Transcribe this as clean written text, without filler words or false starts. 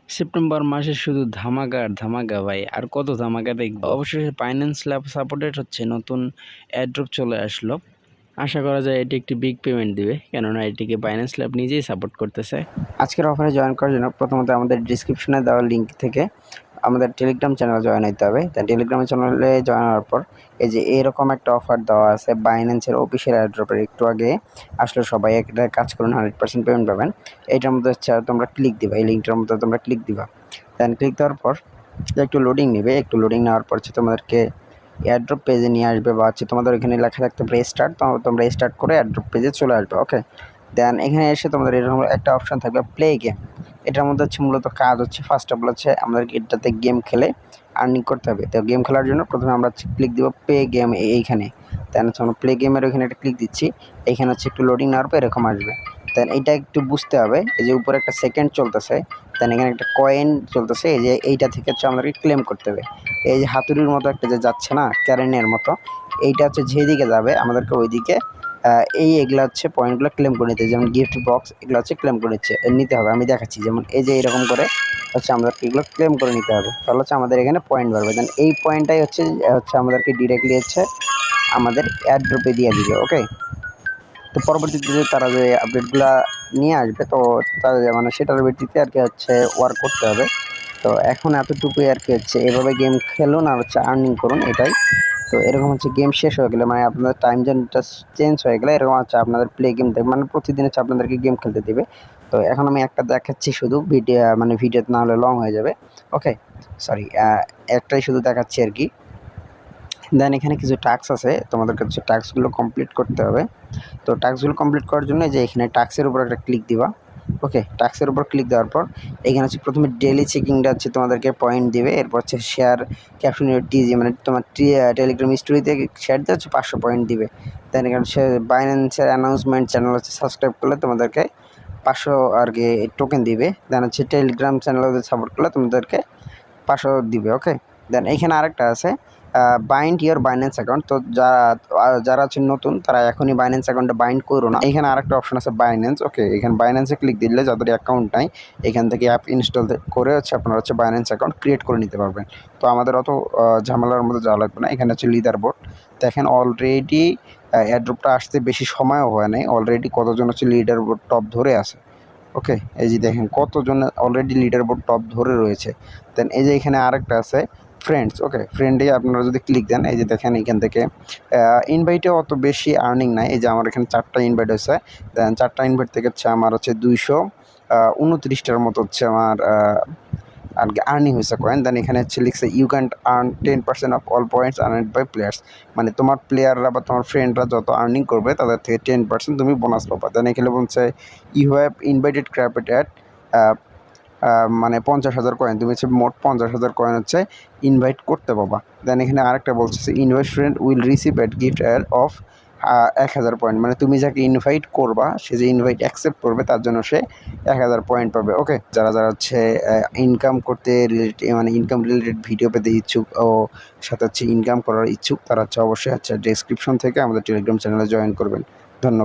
September মাসে শুধু ধামাকা আর ধামাকা ভাই, আর কত ধামাকা দেখবো। অবশেষে বাইন্যান্স ল্যাব সাপোর্টেড হচ্ছে, নতুন এয়ারড্রপ চলে আসলো। আশা করা যায় এটি একটি বিগ পেমেন্ট দিবে, কেননা এটিকে বাইন্যান্স ল্যাব নিজেই সাপোর্ট করতেছে। আজকের অফারে জয়েন করার জন্য প্রথমত আমাদের ডিসক্রিপশনে দেওয়া লিঙ্ক থেকে আমাদের টেলিগ্রাম চ্যানেলে জয়েন হতে হবে। তাই টেলিগ্রাম চ্যানেলে জয়েন হওয়ার পর এই যে এরকম একটা অফার দেওয়া আছে বাইন্যান্সের অফিসিয়াল এয়ারড্রপের, একটু আগে আসলে সবাই একটা কাজ করুন, 100% পেমেন্ট পাবেন। এইটার মধ্যে হচ্ছে তোমরা ক্লিক দিবা, এই লিঙ্কটার মধ্যে তোমরা ক্লিক দিবা। দেন ক্লিক দেওয়ার পর একটু লোডিং নেবে, একটু লোডিং নেওয়ার পর হচ্ছে তোমাদেরকে এয়ারড্রপ পেজে নিয়ে আসবে, বা হচ্ছে তোমাদের এখানে লেখা থাকতে পারে স্টার্ট, তোমরা স্টার্ট করে এয়ারড্রপ পেজে চলে আসবে। ওকে, দেন এখানে এসে তোমাদের এরকম একটা অপশান থাকবে প্লে গেম। এটার মধ্যে হচ্ছে মূলত কাজ হচ্ছে, ফার্স্ট অফ অল হচ্ছে আমাদেরকে এটাতে গেম খেলে আর্নিং করতে হবে। তো গেম খেলার জন্য প্রথমে আমরা ক্লিক দিব প্লে গেম এইখানে। দেন হচ্ছে আমরা প্লে গেমের ওইখানে একটা ক্লিক দিচ্ছি, এইখানে হচ্ছে একটু লোডিং নেওয়ার পর এরকম আসবে। দেন এইটা একটু বুঝতে হবে, এই যে উপরে একটা সেকেন্ড চলতেছে, দেন এখানে একটা কয়েন চলতেছে, এই যে এইটা থেকে হচ্ছে আমাদেরকে ক্লেম করতে হবে। এই যে হাতুড়ির মতো একটা যে যাচ্ছে না, ক্যারেনের মতো, এইটা হচ্ছে যেদিকে যাবে আমাদেরকে ওইদিকে এগুলা হচ্ছে পয়েন্টগুলো ক্লেম করে নিতে, যেমন গিফট বক্স এগুলো হচ্ছে ক্লেম করে নিতে হবে। আমি দেখাচ্ছি, যেমন এই যে এরকম করে হচ্ছে আমাদেরকে এগুলো ক্লেম করে নিতে হবে, তাহলে হচ্ছে আমাদের এখানে পয়েন্ট বাড়বে। দেন এই পয়েন্টটাই হচ্ছে আমাদেরকে ডিরেক্টলি হচ্ছে আমাদের এয়ারড্রপে দিয়ে দিবে। ওকে, তো পরবর্তীতে তারা যে আপডেটগুলো নিয়ে আসবে, তো তারা মানে সেটার ভিত্তিতে আর কি হচ্ছে ওয়ার্ক করতে হবে। তো এখন এতটুকুই আর কি হচ্ছে, এভাবে গেম খেলুন আর হচ্ছে আর্নিং করুন, এটাই। তো এরকম হচ্ছে গেম শেষ হয়ে গেলে, মানে আপনাদের টাইম জোনটা চেঞ্জ হয়ে গেলে এরকম হচ্ছে আপনাদের প্লে গেম মানে প্রতিদিন হচ্ছে আপনাদেরকে গেম খেলতে দিবে। তো এখন আমি একটা দেখাচ্ছি শুধু, ভিডিও মানে ভিডিওতে না হলে লং হয়ে যাবে। ওকে, সরি, একটাই শুধু দেখাচ্ছি আর কি। দেন এখানে কিছু টাস্ক আছে, তোমাদেরকে হচ্ছে টাস্কগুলো কমপ্লিট করতে হবে। তো টাস্কগুলো কমপ্লিট করার জন্য যে এখানে টাস্কের উপর একটা ক্লিক দিবা। ওকে, টাস্কের উপর ক্লিক দেওয়ার পর এখানে হচ্ছে প্রথমে ডেইলি চেকিংটা হচ্ছে তোমাদেরকে পয়েন্ট দিবে, এরপর হচ্ছে শেয়ার ক্যাপশন টিজি মানে তোমার টেলিগ্রাম স্টোরিতে শেয়ার দিয়ে হচ্ছে 500 পয়েন্ট দিবে। দেন এখানে হচ্ছে বাইন্যান্সের অ্যানাউন্সমেন্ট চ্যানেল হচ্ছে সাবস্ক্রাইব করলে তোমাদেরকে 500 আর কি টোকেন দিবে। দেন হচ্ছে টেলিগ্রাম চ্যানেল সাপোর্ট করলে তোমাদেরকে 500 দিবে। ওকে, দেন এইখানে আরেকটা আছে বাইন্ড ইয়োর বাইন্যান্স অ্যাকাউন্ট। তো যারা হচ্ছে নতুন তারা এখনই বাইন্যান্স অ্যাকাউন্টে বাইন্ড করো না। এখানে আরেকটা অপশন আছে বাইন্যান্স। ওকে, এখানে বাইন্যান্সে ক্লিক দিলে যাদের অ্যাকাউন্ট নাই, এখান থেকে অ্যাপ ইনস্টল করে হচ্ছে আপনারা হচ্ছে বাইন্যান্স অ্যাকাউন্ট ক্রিয়েট করে নিতে পারবেন। তো আমাদের অত ঝামেলার মধ্যে যাওয়া লাগবে না। এখানে হচ্ছে লিডার বোর্ড দেখেন, অলরেডি এয়ারড্রপটা আসতে বেশি সময়ও হয় নাই, অলরেডি কতজন হচ্ছে লিডার বোর্ড টপ ধরে আছে। ওকে, এই যে দেখেন কতজন অলরেডি লিডার বোর্ড টপ ধরে রয়েছে। দেন এই যে এখানে আরেকটা আছে ফ্রেন্ডস। ওকে, ফ্রেন্ডে আপনারা যদি ক্লিক দেন, এই যে দেখেন এখান থেকে ইনভাইটে অত বেশি আর্নিং নাই। এই যে আমার এখানে 4টা ইনভাইট হয়েছে। দেন 4টা ইনভাইট থেকে হচ্ছে আমার হচ্ছে 229টার মতো হচ্ছে আমার আর কি আর্নিং হয়েছে কয়েন। দেন এখানে হচ্ছে লিখছে you can earn 10% of all points earned by players, মানে তোমার প্লেয়াররা বা তোমার ফ্রেন্ডরা যত আর্নিং করবে তাদের থেকে 10% তুমি বোনাস পাবা। দেন এখানে বলছে ইউ হ্যাভ ইনভাইটেড ক্র্যাপেট অ্যাট মানে 50,000 কয়েন, তুমি হচ্ছে মোট 50,000 কয়েন হচ্ছে ইনভাইট করতে পাবা। দেন এখানে আরেকটা বলছে invite friend will receive at gift add of 1,000 point, মানে তুমি যাকে ইনভাইট করবা সে যে ইনভাইট অ্যাকসেপ্ট করবে তার জন্য সে 1,000 পয়েন্ট পাবে। ওকে, যারা যারা হচ্ছে ইনকাম করতে রিলেটেড মানে ইনকাম রিলেটেড ভিডিও পেতে ইচ্ছুক ও সাথে হচ্ছে ইনকাম করার ইচ্ছুক, তারা হচ্ছে অবশ্যই হচ্ছে ডেসক্রিপশন থেকে আমাদের টেলিগ্রাম চ্যানেলে জয়েন করবেন। ধন্যবাদ।